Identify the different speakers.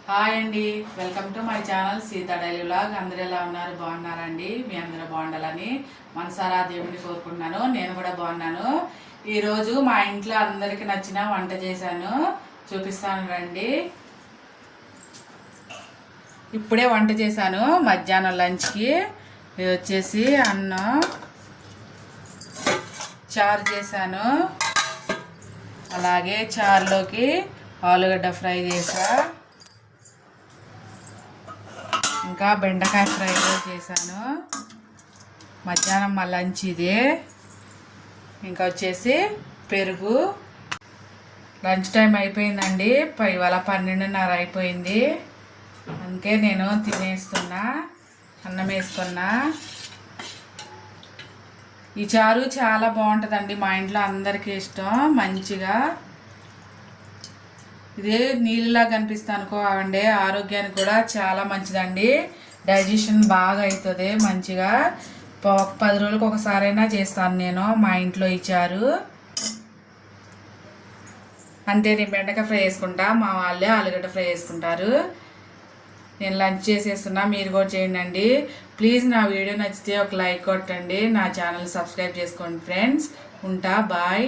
Speaker 1: Hi అండి, welcome to my channel Sita daily vlog. అందరూ ఎలా ఉన్నారు? బాగున్నారండి? మీ అందరూ బాగుండాలని మనసారా దేవుడిని కోరుకుంటున్నాను. నేను కూడా బాగున్నాను. ఈరోజు మా ఇంట్లో అందరికీ నచ్చిన వంట చేశాను, చూపిస్తాను రండి. ఇప్పుడే వంట చేశాను మధ్యాహ్నం లంచ్కి. ఇది వచ్చేసి అన్నం, చారు చేశాను, అలాగే చారులోకి ఆలుగడ్డ ఫ్రై చేసా, ఇంకా బెండకాయ ఫ్రై కూడా చేశాను. మధ్యాహ్నం మా లంచ్ ఇదే. ఇంకా వచ్చేసి పెరుగు. లంచ్ టైం అయిపోయిందండి, ఇవాళ 12:30 అయిపోయింది. అందుకే నేను తినేస్తున్నా, అన్నం వేసుకున్నా. ఈ చారు చాలా బాగుంటుందండి, మా ఇంట్లో అందరికీ ఇష్టం. మంచిగా ఇదే నీళ్ళలా కనిపిస్తా అనుకో అండి, ఆరోగ్యానికి కూడా చాలా మంచిదండి. డైజెషన్ బాగా అవుతుంది మంచిగా. 10 రోజులకు ఒకసారైనా చేస్తాను నేను మా ఇంట్లో ఈ చారు. అంతే, నేను బెండకాయ ఫ్రై చేసుకుంటా, మా వాళ్ళే ఆలుగడ్డ ఫ్రై చేసుకుంటారు. నేను లంచ్ చేసేస్తున్నా, మీరు కూడా చేయండి. ప్లీజ్ నా వీడియో నచ్చితే ఒక లైక్ కొట్టండి, నా ఛానల్ సబ్స్క్రైబ్ చేసుకోండి ఫ్రెండ్స్. ఉంటా, బాయ్.